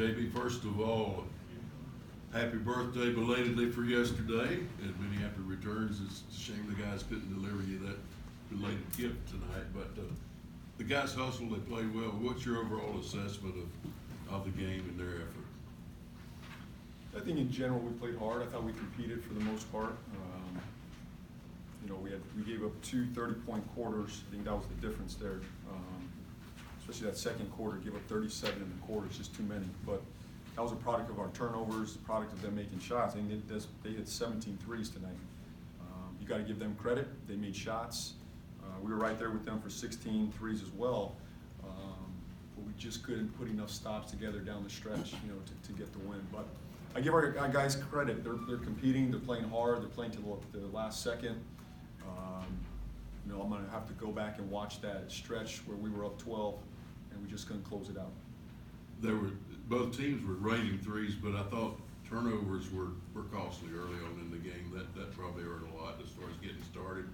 JB, first of all, happy birthday belatedly for yesterday, and many happy returns. It's a shame the guys couldn't deliver you that belated gift tonight, but the guys hustled, they played well. What's your overall assessment of the game and their effort? I think in general we played hard. I thought we competed for the most part. We gave up two 30-point quarters. I think that was the difference there. Especially that second quarter, gave up 37 in the quarter. It's just too many. But that was a product of our turnovers, the product of them making shots. I think they hit 17 threes tonight. You got to give them credit. They made shots. We were right there with them for 16 threes as well. But we just couldn't put enough stops together down the stretch, to get the win. But I give our guys credit. They're competing. They're playing hard. They're playing to the last second. I'm going to have to go back and watch that stretch where we were up 12 and we just couldn't close it out. Both teams were raining threes, but I thought turnovers were costly early on in the game. That probably hurt a lot as far as getting started.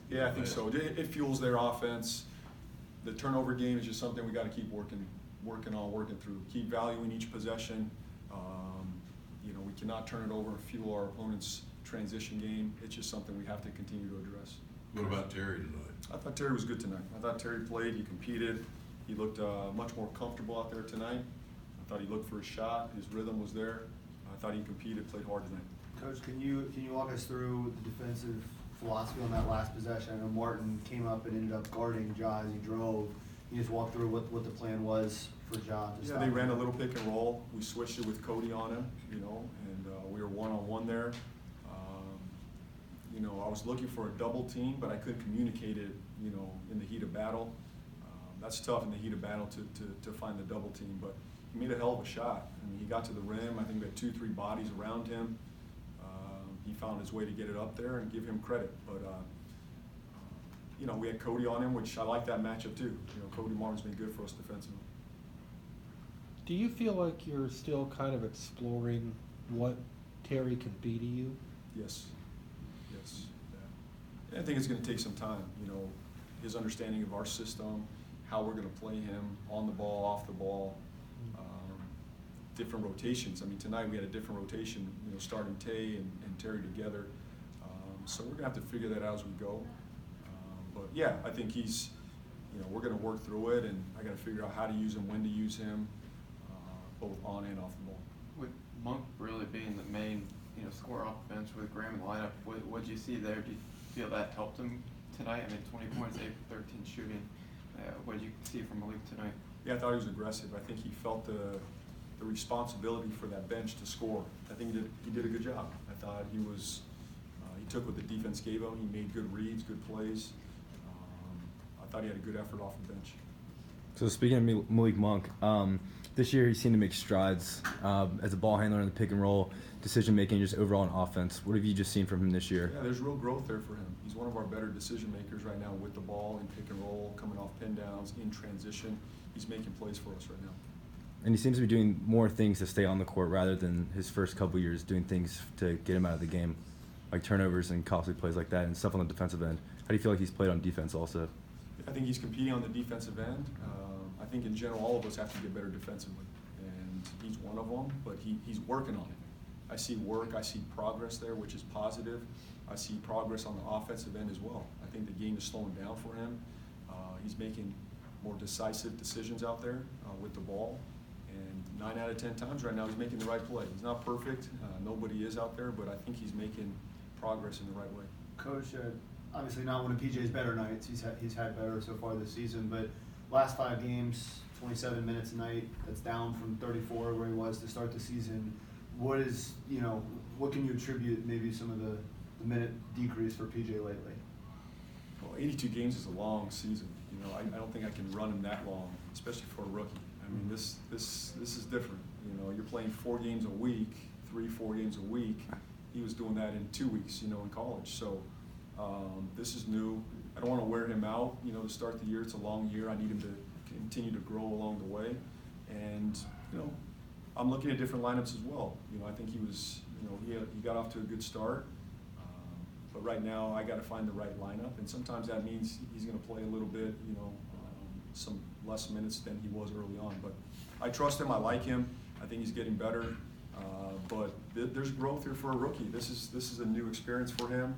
Yeah, I think so. It fuels their offense. The turnover game is just something we got to keep working through. Keep valuing each possession. We cannot turn it over and fuel our opponent's transition game. It's just something we have to continue to address. What about Terry tonight? I thought Terry was good tonight. I thought Terry played. He competed. He looked much more comfortable out there tonight. I thought he looked for a shot. His rhythm was there. I thought he competed, played hard tonight. Coach, can you walk us through the defensive philosophy on that last possession? I know Martin came up and ended up guarding Ja as he drove. Can you just walk through what the plan was for Ja? Yeah, they ran a little pick and roll. We switched it with Cody on him, and we were one-on-one there. I was looking for a double team, but I couldn't communicate it, in the heat of battle. That's tough in the heat of battle to find the double team, but he made a hell of a shot. I mean, he got to the rim. I think we had 2-3 bodies around him. He found his way to get it up there, and give him credit. But, we had Cody on him, which I like that matchup too. Cody Martin's been good for us defensively. Do you feel like you're still kind of exploring what Terry can be to you? Yes. Yeah. I think it's going to take some time. His understanding of our system, how we're going to play him on the ball, off the ball, different rotations. I mean, tonight we had a different rotation, starting Tay and Terry together. So we're going to have to figure that out as we go. But yeah, I think he's, we're going to work through it, and I got to figure out how to use him, when to use him, both on and off the ball. With Monk really being the main, scorer off the bench with Graham in the lineup, what did you see there? Do you feel that helped him tonight? I mean, 20 points, 8 for 13 shooting. What did you see from Malik tonight? Yeah, I thought he was aggressive. I think he felt the responsibility for that bench to score. I think he did a good job. I thought he took what the defense gave him. He made good reads, good plays. I thought he had a good effort off the bench. So speaking of Malik Monk, this year he seemed to make strides as a ball handler in the pick and roll, decision making, just overall in offense. What have you just seen from him this year? Yeah, there's real growth there for him. He's one of our better decision makers right now with the ball in pick and roll, coming off pin downs, in transition. He's making plays for us right now. And he seems to be doing more things to stay on the court rather than his first couple years doing things to get him out of the game, like turnovers and costly plays like that and stuff on the defensive end. How do you feel like he's played on defense also? I think he's competing on the defensive end. I think in general all of us have to get better defensively, and he's one of them, but he's working on it. I see work, I see progress there, which is positive. I see progress on the offensive end as well. I think the game is slowing down for him. He's making more decisive decisions out there with the ball, and 9 out of 10 times right now he's making the right play. He's not perfect, nobody is out there, but I think he's making progress in the right way. Coach, obviously not one of PJ's better nights. He's had better so far this season, but last 5 games, 27 minutes a night. That's down from 34 where he was to start the season. What can you attribute maybe some of the minute decrease for PJ lately? Well, 82 games is a long season. I don't think I can run him that long, especially for a rookie. I mean, this is different. You're playing 4 games a week, 3-4 games a week. He was doing that in 2 weeks, in college. So this is new. I don't want to wear him out, to start the year. It's a long year. I need him to continue to grow along the way. And, I'm looking at different lineups as well. I think he was, he got off to a good start. But right now, I got to find the right lineup. And sometimes that means he's going to play a little bit, some less minutes than he was early on. But I trust him. I like him. I think he's getting better. But there's growth here for a rookie. This is a new experience for him,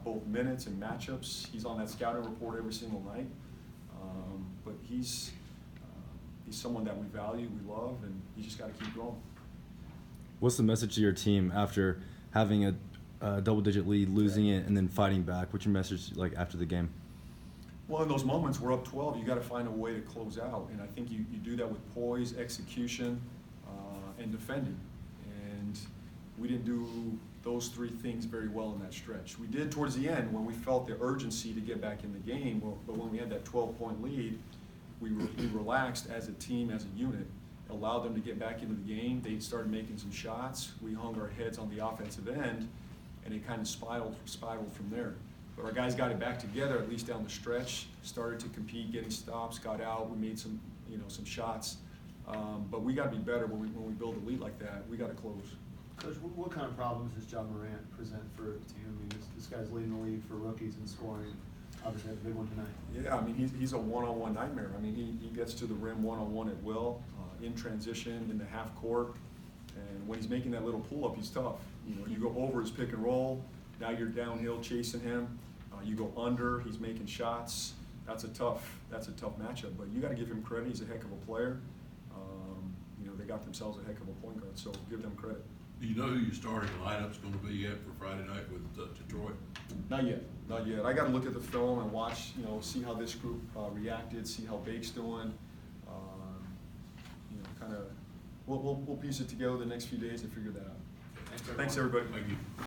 both minutes and matchups. He's on that scouting report every single night. But he's someone that we value, we love, and you just got to keep growing. What's the message to your team after having a double-digit lead, losing it, and then fighting back? What's your message like after the game? Well, in those moments, we're up 12. You got to find a way to close out, and I think you do that with poise, execution, and defending. And we didn't do those three things very well in that stretch. We did towards the end when we felt the urgency to get back in the game. But when we had that 12-point lead, we relaxed as a team, as a unit, allowed them to get back into the game. They started making some shots. We hung our heads on the offensive end, and it kind of spiraled from there. But our guys got it back together, at least down the stretch, started to compete, getting stops, got out. We made some shots. But we got to be better when we build a lead like that. We got to close. Coach, what kind of problems does John Morant present for a team? I mean, this guy's leading the league for rookies in scoring. Obviously, had a big one tonight. Yeah, I mean, he's a one-on-one nightmare. I mean, he gets to the rim one-on-one at will, in transition, in the half court. And when he's making that little pull-up, he's tough. You go over his pick and roll. Now you're downhill chasing him. You go under. He's making shots. That's a tough matchup. But you got to give him credit. He's a heck of a player. They got themselves a heck of a point guard. So give them credit. Do you know who your starting lineup's going to be yet for Friday night with Detroit? Not yet. I got to look at the film and watch. See how this group reacted. See how Bake's doing. We'll piece it together the next few days and figure that out. Thanks everybody. Thank you.